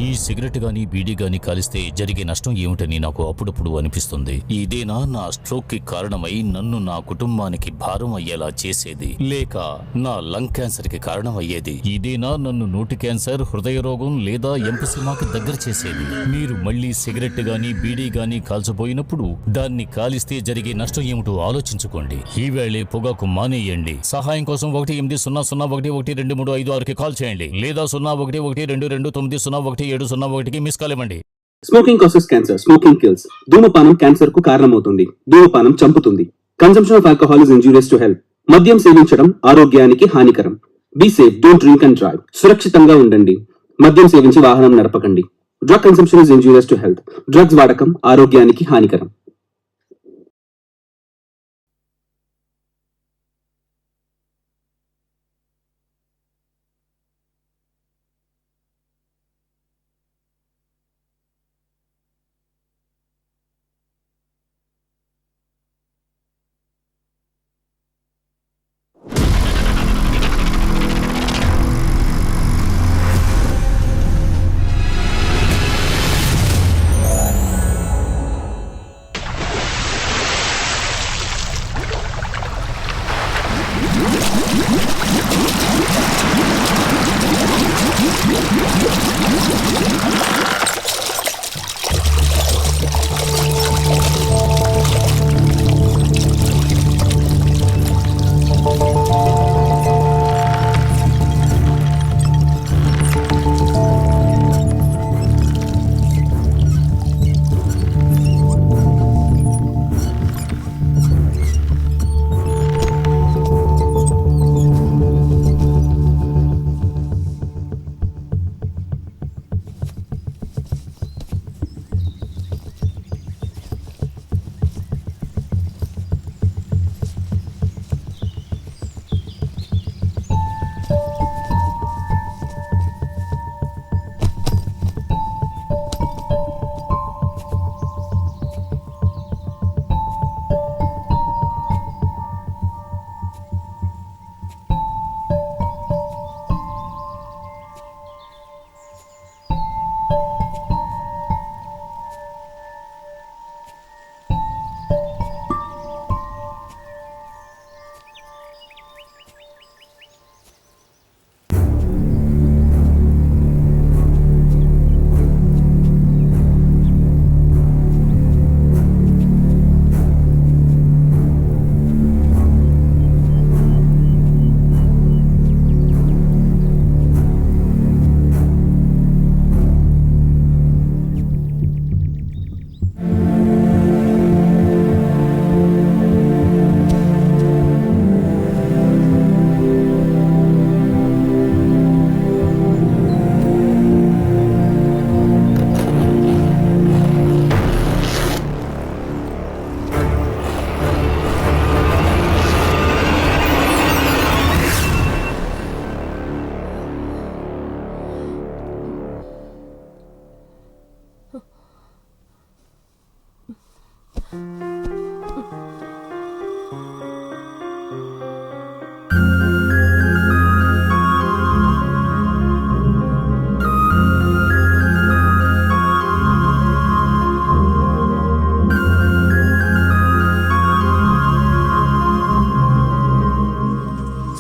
ఈ సిగరెట్ గాని బీడీ గాని కాలిస్తే జరిగే నష్టం ఏమిటని నాకు అప్పుడప్పుడు అనిపిస్తుంది. ఇదేనా నా స్ట్రోక్ కి కారణమై నన్ను నా కుటుంబానికి భారం అయ్యేలా చేసేది, లేక నా లంగ్ క్యాన్సర్ కి కారణం అయ్యేది? ఇదేనా నన్ను నోటి క్యాన్సర్, హృదయ రోగం లేదా ఎంపసిమాకి దగ్గర చేసేది? మీరు మళ్ళీ సిగరెట్ గాని బీడీ గాని కాల్చబోయినప్పుడు దాన్ని కాలిస్తే జరిగే నష్టం ఏమిటో ఆలోచించుకోండి. ఈవేళే పొగాకు మానేయండి. సహాయం కోసం 180011235 కాల్ చేయండి లేదా 011222901701కి మిస్ కాల్ ఇవ్వండి. Smoking causes cancer, smoking kills. ధూమపానం క్యాన్సర్ కు కారణమవుతుంది. ధూమపానం చంపుతుంది. Consumption of alcohol is injurious to health. మద్యం సేవించడం ఆరోగ్యానికి హానికరం. Be safe, don't drink and drive. సురక్షితంగా ఉండండి. మద్యం సేవించి వాహనం నడపకండి. Drug consumption is injurious to health. Drugs వాడకం ఆరోగ్యానికి హానికరం.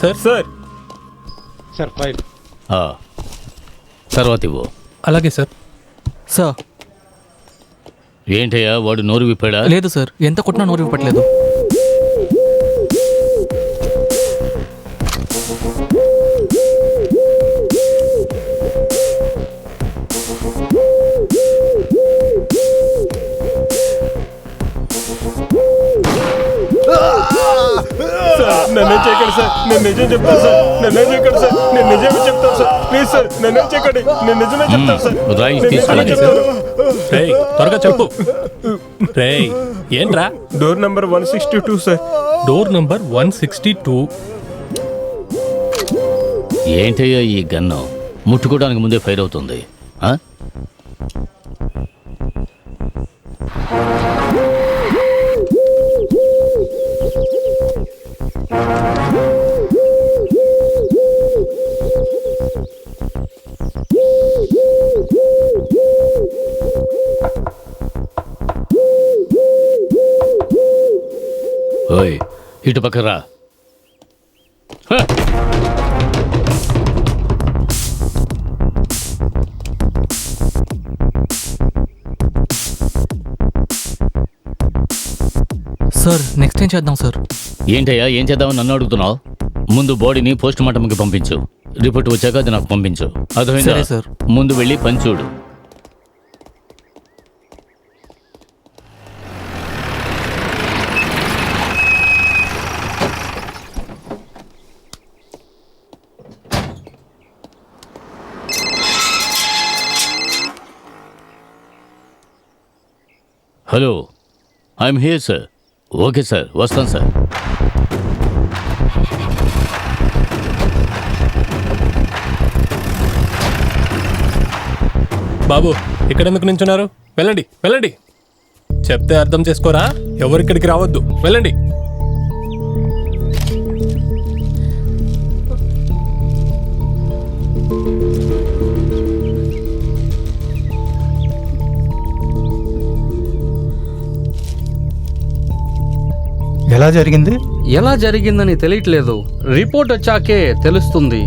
సార్ సార్ సార్ ఫైల్ తర్వాత ఇవ్వు. అలాగే సార్. సార్ ఏంటయ్యా వాడు నోరు విప్పాడా? లేదు సార్, ఎంత కొట్టినా నోరు విప్పట్లేదు. నన్నే చేయకండి సార్, నేను నిజం చెప్తాను సార్. నన్నే చేయకండి సార్, నేను నిజమే చెప్తాను సార్. ప్లీజ్ సార్ నన్నే చేయకండి, నేను నిజమే చెప్తాను సార్. త్వరగా చెప్పు. రేయ్ ఏంట్రా? Door number 162 sir. Door number 162. ఏంటయ్యా ఈ గన్ను ముట్టుకోవడానికి ముందే ఫైర్ అవుతుంది? ఇటు పక్క రా. హ! సార్ నెక్స్ట్ ఏం చేద్దాం సార్? ఏంటయ్యా ఏం చేద్దామని నన్ను అడుగుతున్నావు? ముందు బాడీని పోస్ట్ మార్టంకి పంపించు. రిపోర్ట్ వచ్చాక అది నాకు పంపించు. అర్థమైందా? సరే సార్. ముందు వెళ్ళి పని చూడు. Hello, I'm here sir. Okay sir, వస్తాను సార్. బాబు ఇక్కడ ఎందుకు నించున్నారు? వెళ్ళండి వెళ్ళండి. చెప్తే అర్థం చేసుకోరా? ఎవరిక్కడికి రావద్దు, వెళ్ళండి. ఎలా జరిగింది? ఎలా జరిగిందని తెలియట్లేదు. రిపోర్ట్ వచ్చాకే తెలుస్తుంది.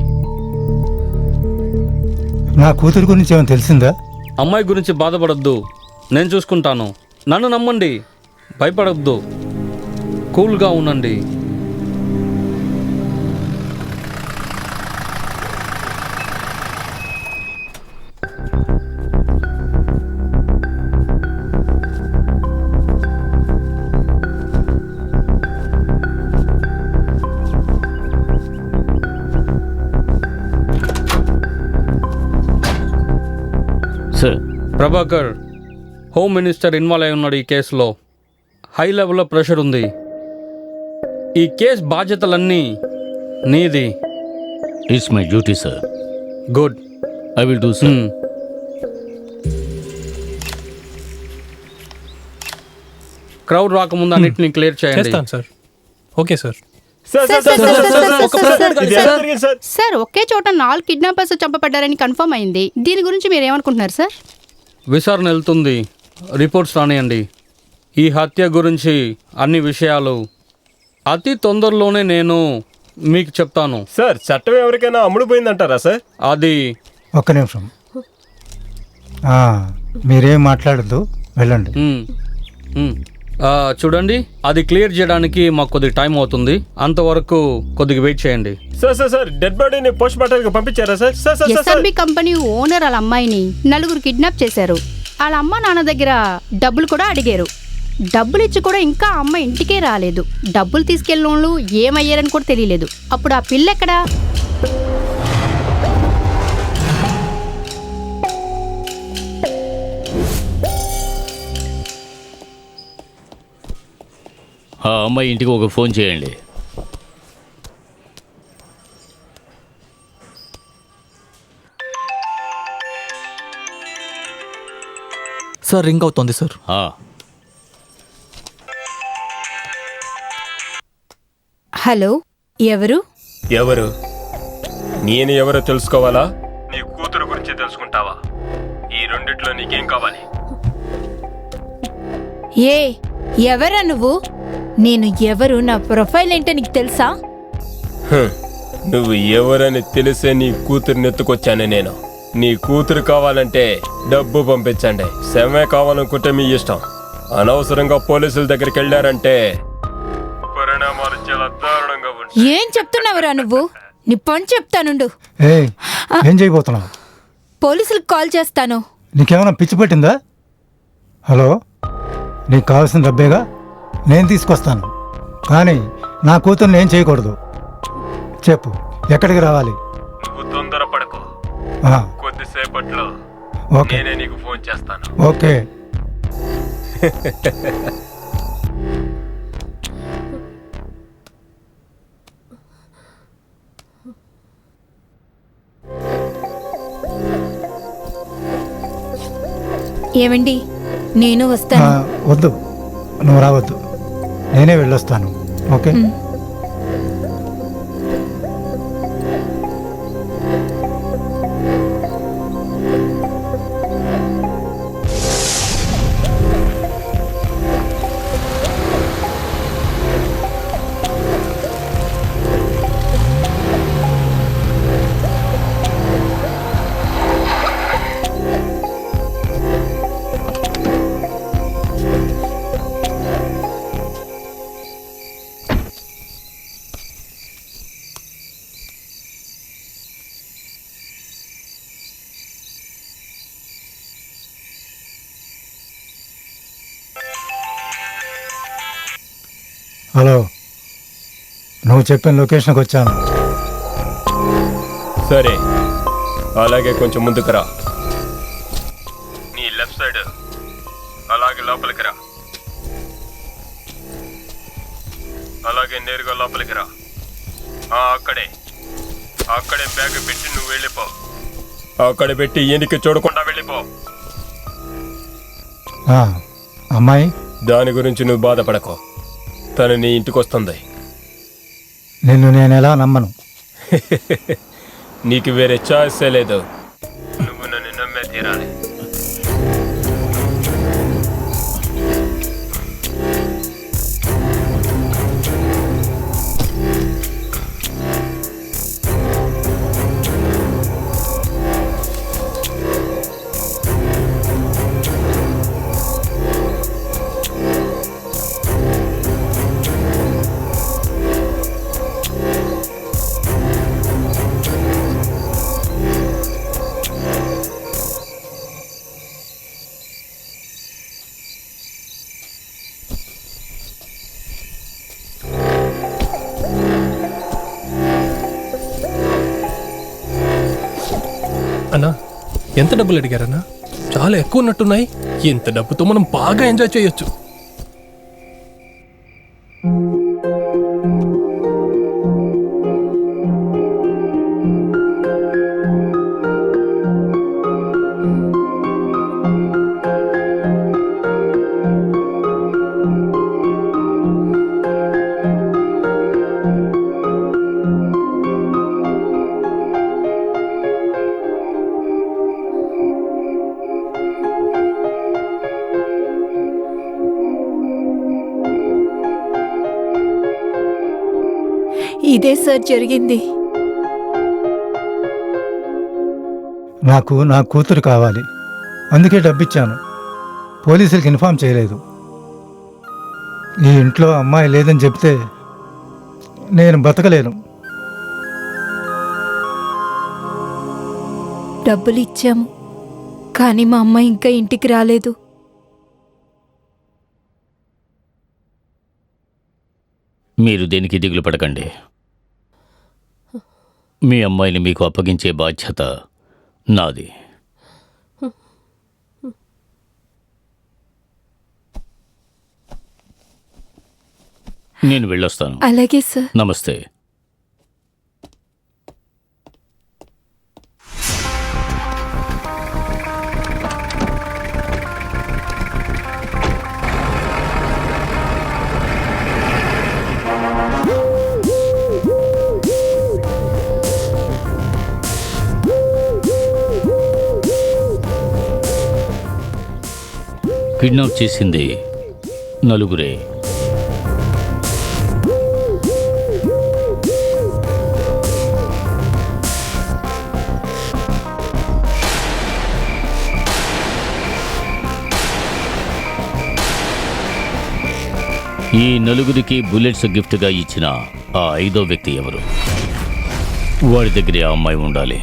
నా కూతురు గురించి ఏమైనా తెలిసిందా? అమ్మాయి గురించి బాధపడొద్దు, నేను చూసుకుంటాను. నన్ను నమ్మండి, భయపడొద్దు, కూల్గా ఉండండి. Sir, Prabhakar, home minister involve అయి ఉన్నాడు ఈ కేసులో. హై లెవెల్లో ప్రెషర్ ఉంది. ఈ కేసు బాధ్యతలన్నీ నీది. It's my duty sir. Good. I will do sir. Crowd రాకముందు అన్నిటిని క్లియర్ చేయండి. చేస్తాను sir. Okay sir. Sir sir sir sir sir ఒక ప్రశ్న ఇది ఎలా జరిగింది సార్? సార్ ఒకే చోట 4 కిడ్నాపర్స్ చంపబడ్డారని కన్ఫర్మ్ అయింది. దీని గురించి మీరు ఏమనుకుంటున్నారు సార్? విచారణ వెళ్తుంది, రిపోర్ట్స్ రానియండి. ఈ హత్య గురించి అన్ని విషయాలు అతి తొందరలోనే నేను మీకు చెప్తాను. సార్ చట్టం ఎవరికైనా అమ్ముడు పోయిందంటారా సార్? అది ఒక్క నిమిషం. మీరేం మాట్లాడద్దు, వెళ్ళండి. మ్, మ్. చూడండి, అది క్లియర్ చేయడానికి మాకు కొద్దిగా టైం అవుతుంది. అంతవరకు కొద్దిగా వెయిట్ చేయండి. సార్ సార్ సార్ డెడ్ బాడీని పోస్ట్ మార్టంకి పంపించారా sir? Sir sir sir SRB company owner వాళ్ళ అమ్మాయిని 4 కిడ్నాప్ చేశారు. వాళ్ళ అమ్మ నాన్న దగ్గర డబ్బులు కూడా అడిగారు. డబ్బులు ఇచ్చి కూడా ఇంకా ఆ అమ్మ ఇంటికే రాలేదు. డబ్బులు తీసుకెళ్ళిన వాళ్ళు ఏమయ్యారని కూడా తెలియలేదు. అప్పుడు ఆ పిల్ల ఎక్కడా? ఆ అమ్మాయి ఇంటికి ఒక ఫోన్ చేయండి. సార్ రింగ్ అవుతోంది సార్. హలో, ఎవరు? ఎవరు? నేను ఎవరో తెలుసుకోవాలా? నీ కూతురు గురించి తెలుసుకుంటావా? ఈ రెండిట్లో నీకేం కావాలి? ఎవరా నువ్వు? నేను ఎవరు, నా ప్రొఫైల్ ఏంటో నీకు తెలుసా? నువ్వు ఎవరని తెలిసే నీ కూతురుని ఎత్తుకొచ్చాను నేను. నీ కూతురు కావాలంటే డబ్బు పంపించండి, శవమే కావాలనుకుంటే మీ ఇష్టం. అనవసరంగా పోలీసుల దగ్గరికి వెళ్ళారంటే పరిణామాలు చాలా దారుణంగా ఉంటాయి. ఏం చెప్తున్నావురా నువ్వు? నీ పని చెప్తానుండు. ఏం చేయబోతున్నావు? పోలీసులకు కాల్ చేస్తాను. నీకేమైనా పిచ్చి పట్టిందా? హలో, నీకు కావాల్సిన డబ్బేగా, నేను తీసుకొస్తాను. కానీ నా కూతుర్ని ఏం చేయకూడదు. చెప్పు, ఎక్కడికి రావాలి? నువ్వు తొందరపడకు, కొద్దిసేపట్లో ఓకే, నేనే నీకు ఫోన్ చేస్తాను. ఓకే. ఏమండి, నేను వస్తాను. వద్దు, నువ్వు రావద్దు, నేనే వెళ్ళొస్తాను. ఓకే. హలో, నువ్వు చెప్పిన లొకేషన్కి వచ్చాను. సరే, అలాగే కొంచెం ముందుకు రా. నీ లెఫ్ట్ సైడ్ అలాగే లోపలికి రా. అలాగే నేరుగా లోపలికి రా. అక్కడే బ్యాగ్ పెట్టి నువ్వు వెళ్ళిపో. అక్కడ పెట్టి ఎనికి చూడకుండా వెళ్ళిపో. ఆ, అమ్మాయి దాని గురించి నువ్వు బాధపడకు. తను నీ ఇంటికి వస్తుంది. నిన్ను నేను ఎలా నమ్మను? నీకు వేరే ఛాయిసే లేదు. నువ్వు నన్ను నమ్మే తీరాలి. అన్నా, ఎంత డబ్బులు అడిగారన్నా? చాలా ఎక్కువ ఉన్నట్టున్నాయి. ఇంత డబ్బుతో మనం బాగా ఎంజాయ్ చేయొచ్చు. ఇదే సార్ జరిగింది. నాకు నా కూతురు కావాలి, అందుకే డబ్బిచ్చాను. పోలీసులకు ఇన్ఫార్మ్ చేయలేదు. ఈ ఇంట్లో అమ్మాయి లేదని చెప్తే నేను బతకలేను. డబ్బులు ఇచ్చాము, కానీ మా అమ్మాయి ఇంకా ఇంటికి రాలేదు. మీరు దేనికి దిగులు పడకండి. మీ అమ్మాయిని మీకు అప్పగించే బాధ్యత నాది. నేను వెళ్ళొస్తాను. అలాగే సార్. నమస్తే. కిడ్నాప్ చేసింది నలుగురే. ఈ నలుగురికి బుల్లెట్స్ గిఫ్ట్గా ఇచ్చిన ఆ 5వ వ్యక్తి ఎవరు? వాడి దగ్గరే ఆ అమ్మాయి ఉండాలి.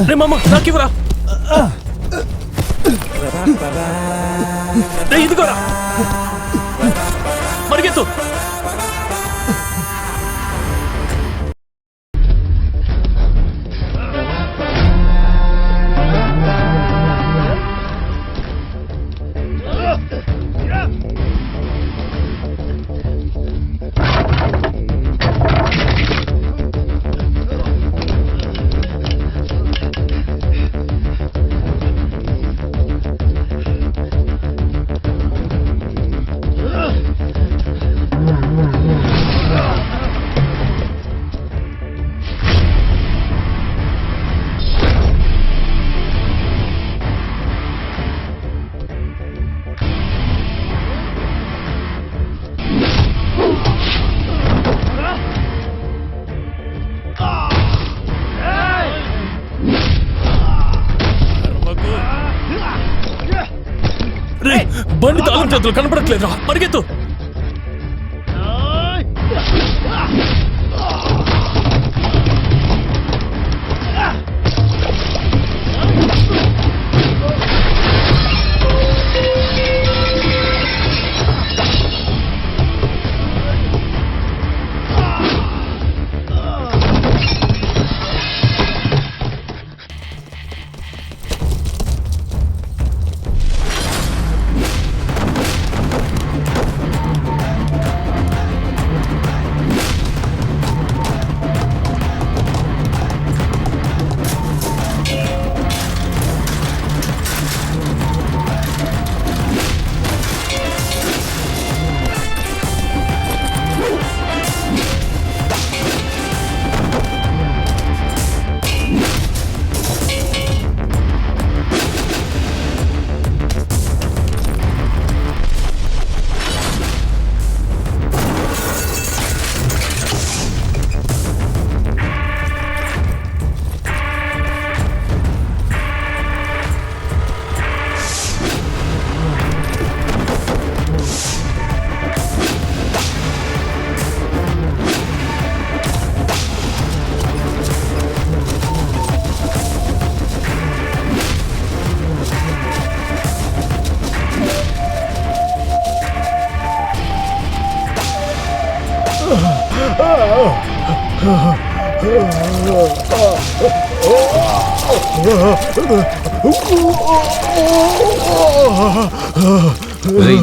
రే మామ, నాకివ్వరా. రే ఇదిగోరా, మరిగెత్తు. బండి తాళం చేతులు కనపడట్లేదురా, పరిగెత్తు.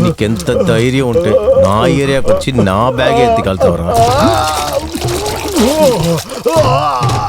నీకెంత ధైర్యం ఉంటే నా ఏరియాకి వచ్చి నా బ్యాగ్ ఎత్తికెళ్తావురా?